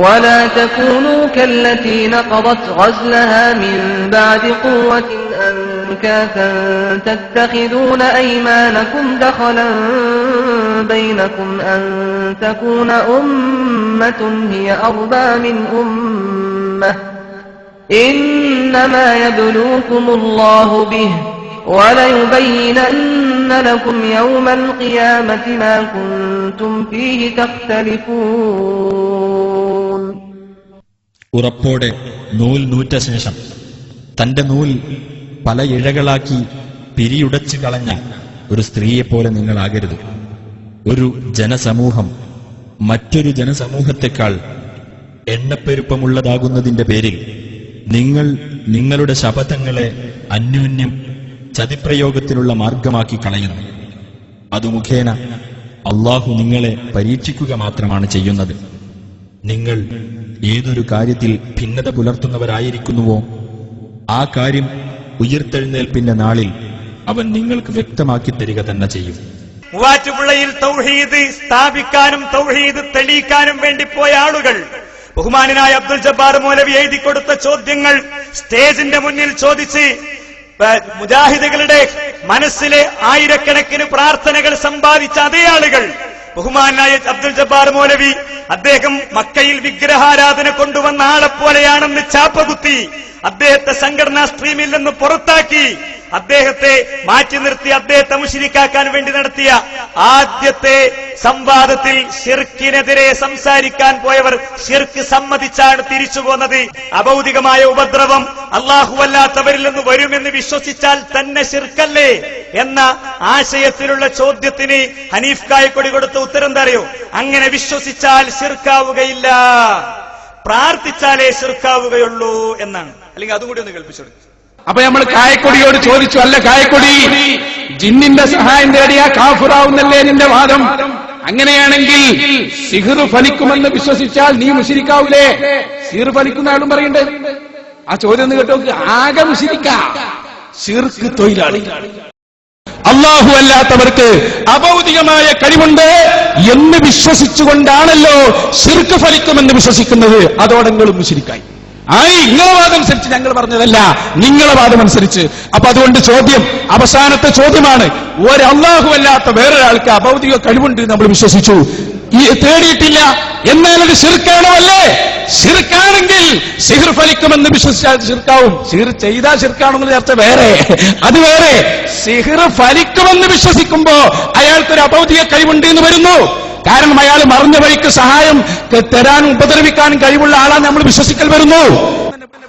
ولا تكونوا كالتي نقضت غزلها من بعد قوة أنكاثا تتخذون أيمانكم دخلا بينكم أن تكون أمة هي أربى من أمة إنما يبلوكم الله به وَلَيُبَيِّنَنَّ لَكُمْ يَوْمَ الْقِيَامَةِ مَا كُنْتُمْ فِيهِ تَخْتَلِفُونَ. ഉറപ്പോടെ നൂൽ നൂറ്റ ശേഷം തന്റെ നൂൽ പല ഇഴകളാക്കി പിരിയുടച്ചു കളഞ്ഞ ഒരു സ്ത്രീയെപ്പോലെ നിങ്ങളാകരുത്. ഒരു ജനസമൂഹം മറ്റൊരു ജനസമൂഹത്തെക്കാൾ എണ്ണപ്പെരുപ്പമുള്ളതാകുന്നതിന്റെ പേരിൽ നിങ്ങൾ നിങ്ങളുടെ ശപഥങ്ങളെ അന്യോന്യം ചതിപ്രയോഗത്തിനുള്ള മാർഗമാക്കി കളയുന്നു. അതു മുഖേന അള്ളാഹു നിങ്ങളെ പരീക്ഷിക്കുക മാത്രമാണ് ചെയ്യുന്നത്. നിങ്ങൾ ഏതൊരു കാര്യത്തിൽ ഭിന്നത പുലർത്തുന്നവരായിരിക്കുന്നുവോ ആ കാര്യം ഉയർത്തെഴുന്നേൽപ്പിന്റെ നാളിൽ അവൻ നിങ്ങൾക്ക് വ്യക്തമാക്കി തരിക തന്നെ ചെയ്യും. മൂവാറ്റുപുഴയിൽ തൗഹീദ് സ്ഥാപിക്കാനും തൗഹീദ് തെളിയിക്കാനും വേണ്ടി പോയ ആളുകൾ ബഹുമാനായ അബ്ദുൽ ജബ്ബാർ മൗലവി എഴുതി കൊടുത്ത ചോദ്യങ്ങൾ സ്റ്റേജിന്റെ മുന്നിൽ ചോദിച്ച് മുജാഹിദുകളുടെ മനസ്സിലെ ആയിരക്കണക്കിന് പ്രാർത്ഥനകൾ സമ്പാദിച്ച അതേ ആളുകൾ ബഹുമാനായ അബ്ദുൽ ജബ്ബാർ മൗലവി അദ്ദേഹം മക്കയിൽ വിഗ്രഹാരാധന കൊണ്ടുവന്ന ആളെപ്പോലെയാണെന്ന് ചാപ്പകുത്തി അദ്ദേഹത്തെ സംഘടനാ സ്ട്രീമിൽ നിന്ന് പുറത്താക്കി അദ്ദേഹത്തെ മാറ്റി നിർത്തി അദ്ദേഹത്തെ മുശ്രിക്കാക്കാൻ വേണ്ടി നടത്തിയ ആദ്യത്തെ സംവാദത്തിൽ ശിർക്കിനെതിരെ സംസാരിക്കാൻ പോയവർ ശിർക്ക് സമ്മതിച്ചാണ് തിരിച്ചു പോന്നത്. അഭൗതികമായ ഉപദ്രവം അല്ലാഹുവല്ലാത്തവരിൽ നിന്ന് വരുമെന്ന് വിശ്വസിച്ചാൽ തന്നെ ശിർക്കല്ലേ എന്ന ആശയത്തിലുള്ള ചോദ്യത്തിന് ഹനീഫ് കായക്കൊടി കൊടുത്ത ഉത്തരം എന്താ അറിയോ? അങ്ങനെ വിശ്വസിച്ചാൽ ശിർക്കാവുകയില്ല, പ്രാർത്ഥിച്ചാലേ ശിർക്കാവുകയുള്ളൂ എന്നാണ്. അല്ലെങ്കിൽ അതും കൂടി ഒന്ന് കേൾപ്പിച്ചെടുക്കും. അപ്പൊ നമ്മൾ കായക്കൊടിയോട് ചോദിച്ചു, അല്ല കായക്കൊടി, ജിന്നിന്റെ സഹായം തേടിയാ കാഫിറാവുന്നല്ലേ നിന്റെ വാദം? അങ്ങനെയാണെങ്കിൽ സിഹ്ർ ഫലിക്കുമെന്ന് വിശ്വസിച്ചാൽ നീ മുശ്രിക്കാവൂലേ? സിഹ്ർ ഫലിക്കുന്ന ആളും പറയണ്ടേ? ആ ചോദ്യം ഒന്ന് കേട്ടോ. ആകെ മുശ്രിക്കാ, ശിർക്ക് തൊഴിലാളി. അല്ലാഹു അല്ലാത്തവർക്ക് അഭൗതികമായ കഴിവുണ്ട് എന്ന് വിശ്വസിച്ചുകൊണ്ടാണല്ലോ ശിർക്ക് ഫലിക്കുമെന്ന് വിശ്വസിക്കുന്നത്. അതോടെങ്കിലും മുശ്രിക്കായി. നിങ്ങളെ വാദമനുസരിച്ച് ഞങ്ങൾ പറഞ്ഞതല്ല, നിങ്ങളെ വാദമനുസരിച്ച്. അപ്പൊ അതുകൊണ്ട് ചോദ്യം, അവസാനത്തെ ചോദ്യമാണ്, ഒരല്ലാഹു അല്ലാത്ത വേറൊരാൾക്ക് അഭൗതിക കഴിവുണ്ട് നമ്മൾ വിശ്വസിച്ചു, തേടിയിട്ടില്ല, എന്നാൽ അത് ശിർക്കാണോ? അല്ലേ? ശിർക്കാണെങ്കിൽ സിഹ്ർ ഫലിക്കുമെന്ന് വിശ്വസിച്ചാൽ ശിർക്കാവും. സിഹ്ർ ചെയ്താൽ ശിർക്കാണെന്നുള്ള ചർച്ച വേറെ, അത് വേറെ. സിഹ്ർ ഫലിക്കുമെന്ന് വിശ്വസിക്കുമ്പോ അയാൾക്കൊരു അഭൗതിക കഴിവുണ്ട് എന്ന് വരുന്നു. കാരണം അയാൾ മറിഞ്ഞ വഴിക്ക് സഹായം തരാനും ഉപദ്രവിക്കാനും കഴിവുള്ള ആളാണ് നമ്മൾ വിശ്വസിക്കൽ വരുന്നു.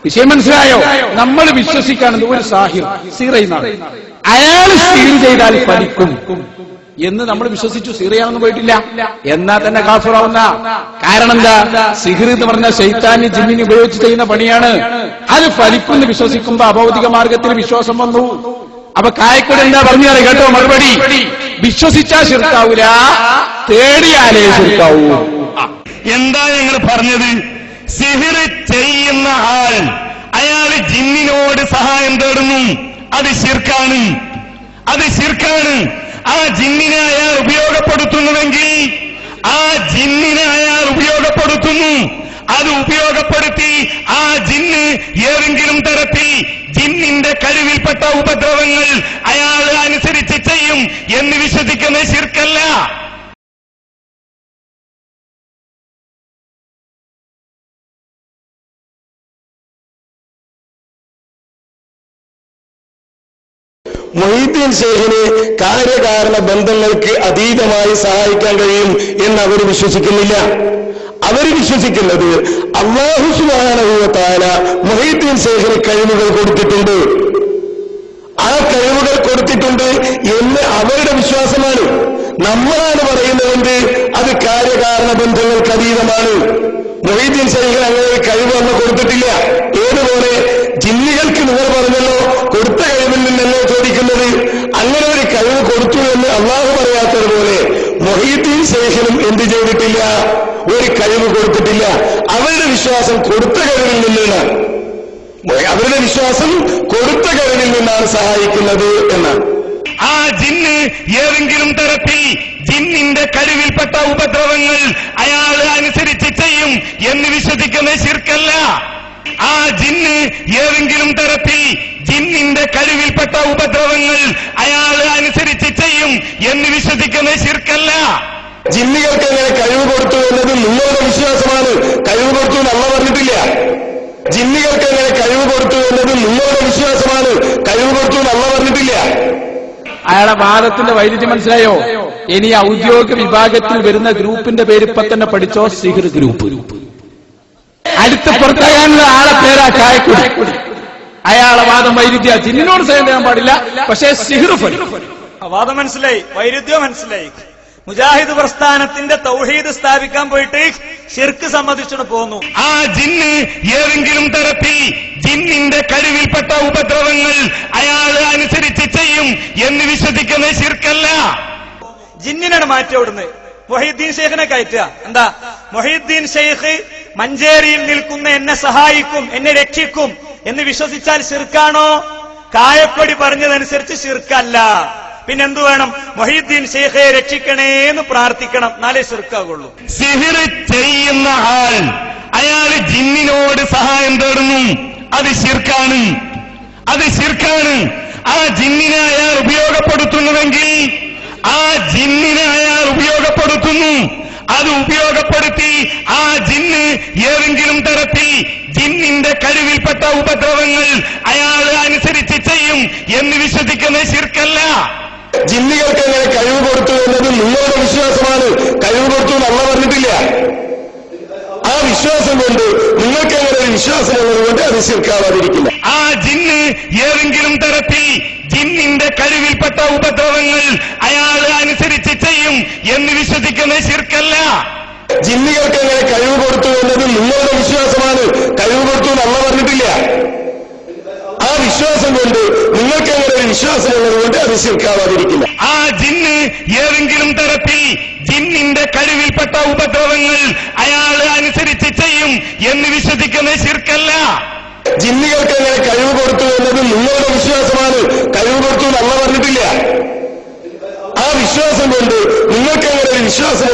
വിഷയം മനസ്സിലായോ? നമ്മൾ വിശ്വസിക്കാണെന്ന് ഒരു സാഹിർ സീറയുന്നാണ്, അയാൾ സീർ ചെയ്താൽ ഫലിക്കും എന്ന് നമ്മൾ വിശ്വസിച്ചു. സീറയാണെന്ന് പോയിട്ടില്ല, എന്നാൽ തന്നെ കാഫിറാവുന്ന. കാരണം എന്താ? സിഹ്ർ എന്ന് പറഞ്ഞ ശൈത്താനി ജിന്നിനെ ഉപയോഗിച്ച് ചെയ്യുന്ന പണിയാണ്. അത് ഫലിക്കുമെന്ന് വിശ്വസിക്കുമ്പോ അഭൗതിക മാർഗത്തിൽ വിശ്വാസം വന്നു. അപ്പൊ കായക്കൂടെ എന്താ പറഞ്ഞു കേട്ടോ? മറുപടി, വിശ്വസിച്ചാ ശിർക്കാവൂല, തേടിയാലേ ശിർക്കാവൂ. എന്താ ഞങ്ങൾ പറഞ്ഞത്? സിഹിർ ചെയ്യുന്ന ആൾ അയാൾ ജിന്നിനോട് സഹായം തേടുന്നു, അത് ശിർക്കാണ്, അത് ശിർക്കാണ്. ആ ജിന്നിനെ അയാൾ ഉപയോഗപ്പെടുത്തുന്നുവെങ്കിൽ ആ ജിന്നിനെ അയാൾ ഉപയോഗപ്പെടുത്തുന്നു, അത് ഉപയോഗപ്പെടുത്തി ആ ജിന്ന് ഏതെങ്കിലും തരത്തിൽ ജിന്നിന്റെ കഴിവിൽപ്പെട്ട ഉപദ്രവങ്ങൾ അയാൾ അനുസരിച്ച് ചെയ്യും എന്ന് വിശ്വസിക്കുന്ന ശിർക്കല്ല. മൊഹീദ്ദീൻ ശൈഖിനെ കാര്യകാരണ ബന്ധങ്ങൾക്ക് അതീതമായി സഹായിക്കാൻ കഴിയും എന്ന് അവർ വിശ്വസിക്കുന്നില്ല. അവർ വിശ്വസിക്കുന്നത് അല്ലാഹു സുബ്ഹാനഹു വ തആല മൊഹീദ്ദീൻ ശൈഖിന് കഴിവുകൾ കൊടുത്തിട്ടുണ്ട്, ആ കഴിവുകൾ കൊടുത്തിട്ടുണ്ട് എന്ന് അവരുടെ വിശ്വാസമാണ്. നമ്മളാണ് പറയുന്നത് അത് കാര്യകാരണ ബന്ധങ്ങൾക്ക് അതീതമാണ്. മൊഹീദ്ദീൻ ശൈഖിന് അങ്ങനെ കഴിവ് അന്ന് കൊടുത്തിട്ടില്ല. ഏതുപോലെ ജിന്നികൾക്ക് നിങ്ങൾ പറഞ്ഞല്ലോ കൊടുത്ത കഴിവിൽ നിന്നല്ലോ ചോദിക്കുന്നത്, അങ്ങനെ ഒരു കഴിവ് കൊടുത്തു എന്ന് അള്ളാഹു പറയാത്തതുപോലെ മൊഹീദ്ദീൻ ശൈഖിനും എന്ത് ചെയ്തിട്ടില്ല? ഒരു കഴിവ് കൊടുത്തിട്ടില്ല. അവരുടെ വിശ്വാസം കൊടുത്ത കഴിവിൽ നിന്നാണ്, അവരുടെ വിശ്വാസം കൊടുത്ത കഴിവിൽ നിന്നാണ് സഹായിക്കുന്നത് എന്നാണ്. ആ ജിന്ന് ഏതെങ്കിലും തരത്തിൽ ജിന്നിന്റെ കഴിവിൽപ്പെട്ട ഉപദ്രവങ്ങൾ അയാൾ അനുസരിച്ച് ചെയ്യും എന്ന് വിശ്വസിക്കുന്ന ശിർക്കല്ല. ആ ജിന്ന് ഏതെങ്കിലും തരത്തിൽ ജിന്നിന്റെ കഴിവിൽപ്പെട്ട ഉപദ്രവങ്ങൾ അയാൾ അനുസരിച്ച് ചെയ്യും എന്ന് വിശ്വസിക്കുന്ന ശിർക്കല്ല. ജിന്നുകൾക്ക് എങ്ങനെ കഴിവ് കൊടുത്തു എന്നത് നിങ്ങളുടെ വിശ്വാസമാണ്. കഴിവ് കൊടുത്തു എന്ന് അല്ലാഹു പറഞ്ഞിട്ടില്ല. ജിന്നുകൾക്ക് എങ്ങനെ കഴിവ് കൊടുത്തു എന്നത് നിങ്ങളുടെ വിശ്വാസമാണ്. കഴിവ് കൊടുത്തു എന്ന് അല്ലാഹു പറഞ്ഞിട്ടില്ല. അയാളെ വാദത്തിന്റെ വൈരുദ്ധ്യം മനസ്സിലായോ? ഇനി ഔദ്യോഗിക വിഭാഗത്തിൽ വരുന്ന ഗ്രൂപ്പിന്റെ പേര് ഇപ്പൊ തന്നെ പഠിച്ചോ, സിഹിർ ഗ്രൂപ്പ്. അടുത്ത് പുറത്താകാനുള്ള ആളെ പേരാ കായക്കുടി. അയാളെ വാദം വൈരുദ്ധ്യ. ജിന്നിനോട് സേവനം ചെയ്യാൻ പാടില്ല, പക്ഷേ സിഹിർ ഫലി. വാദം മനസ്സിലായി, വൈരുദ്ധ്യം മനസ്സിലായി. മുജാഹിദ് പ്രസ്ഥാനത്തിന്റെ തൗഹീദ് സ്ഥാപിക്കാൻ പോയിട്ട് ശിർക്ക് സമ്മതിച്ചു പോന്നു. ആ ജിന്ന് ഏതെങ്കിലും തരത്തിൽ ജിന്നിന്റെ കഴിവിൽപ്പെട്ട ഉപദ്രവങ്ങൾ അയാൾ അനുസരിച്ച് ചെയ്യും എന്ന് വിശ്വസിക്കുന്ന ശിർക്കല്ല. ജിന്നിനാണ് മാറ്റം ഇവിടുന്ന്. മൊഹീദ്ദീൻ ഷെയ്ഖിനെ കയറ്റുക. എന്താ മൊഹീദ്ദീൻ ഷെയ്ഖ് മഞ്ചേരിയിൽ നിൽക്കുന്ന എന്നെ സഹായിക്കും, എന്നെ രക്ഷിക്കും എന്ന് വിശ്വസിച്ചാൽ ശിർക്കാണോ? കായക്കൊടി പറഞ്ഞതനുസരിച്ച് ശിർക്കല്ല. പിന്നെന്തു വേണം? മൊഹീദ്ദീൻ ഷെയ്ഖെ രക്ഷിക്കണേ എന്ന് പ്രാർത്ഥിക്കണം, നാലേ ശിർക്കാകുള്ളൂ. സിഹിർ ചെയ്യുന്ന ആൾ അയാൾ ജിന്നിനോട് സഹായം തേടുന്നു, അത് ശിർക്കാണ്. അത് ശിർക്കാണ്. ആ ജിന്നിനെ അയാൾ ഉപയോഗപ്പെടുത്തുന്നുവെങ്കിൽ ആ ജിന്നിനെ അയാൾ ഉപയോഗപ്പെടുത്തുന്നു. അത് ഉപയോഗപ്പെടുത്തി ആ ജിന്ന് ഏതെങ്കിലും തരത്തിൽ ജിന്നിന്റെ കഴിവിൽപ്പെട്ട ഉപദ്രവങ്ങൾ അയാൾ അനുസരിച്ച് ചെയ്യും എന്ന് വിശ്വസിക്കുന്ന ശിർക്കല്ല. ജിന്നുകൾക്ക് എങ്ങനെ കഴിവ് കൊടുത്തു എന്നത് നിങ്ങളുടെ വിശ്വാസമാണ്. കഴിവ് കൊടുത്തു എന്ന് അല്ലാഹു പറഞ്ഞിട്ടില്ല. ആ വിശ്വാസം കൊണ്ട് നിങ്ങൾക്ക് എങ്ങനെ ഒരു വിശ്വാസം ഉള്ളതുകൊണ്ട് അത് ശിർക്കാവാതിരിക്കില്ല. ആ ജിന്ന് ഏതെങ്കിലും തരത്തിൽ ജിന്നിന്റെ കഴിവിൽപ്പെട്ട ഉപദ്രവങ്ങൾ അയാൾ അനുസരിച്ച് ചെയ്യും എന്ന് വിശ്വസിക്കുന്ന ശിർക്കല്ല. ജിന്നുകൾക്ക് എങ്ങനെ കഴിവ് കൊടുത്തു എന്നത് നിങ്ങളുടെ വിശ്വാസമാണ്. കഴിവ് കൊടുത്തു എന്ന് അല്ലാഹു പറഞ്ഞിട്ടില്ല. ആ വിശ്വാസം കൊണ്ട് നിങ്ങൾക്ക് എങ്ങനെ ഒരു വിശ്വാസം ഉള്ളതുകൊണ്ട് അത് ശിർക്കാവാതിരിക്കില്ല. ആ ജിന്ന് ഏതെങ്കിലും തരത്തിൽ ജിന്നിന്റെ കഴിവിൽപ്പെട്ട ഉപദ്രവങ്ങൾ അയാൾ അനുസരിച്ച് ചെയ്യും എന്ന് വിശ്വസിക്കുന്ന ശിർക്കല്ല. ജിന്നുകൾക്ക് എങ്ങനെ കഴിവ് കൊടുത്തു എന്നത് നിങ്ങളുടെ വിശ്വാസമാണ്. കഴിവ് കൊടുത്തു എന്ന് അല്ലാഹു പറഞ്ഞിട്ടില്ല. ആ വിശ്വാസം കൊണ്ട് നിങ്ങൾക്ക് എങ്ങനെ ഒരു വിശ്വാസം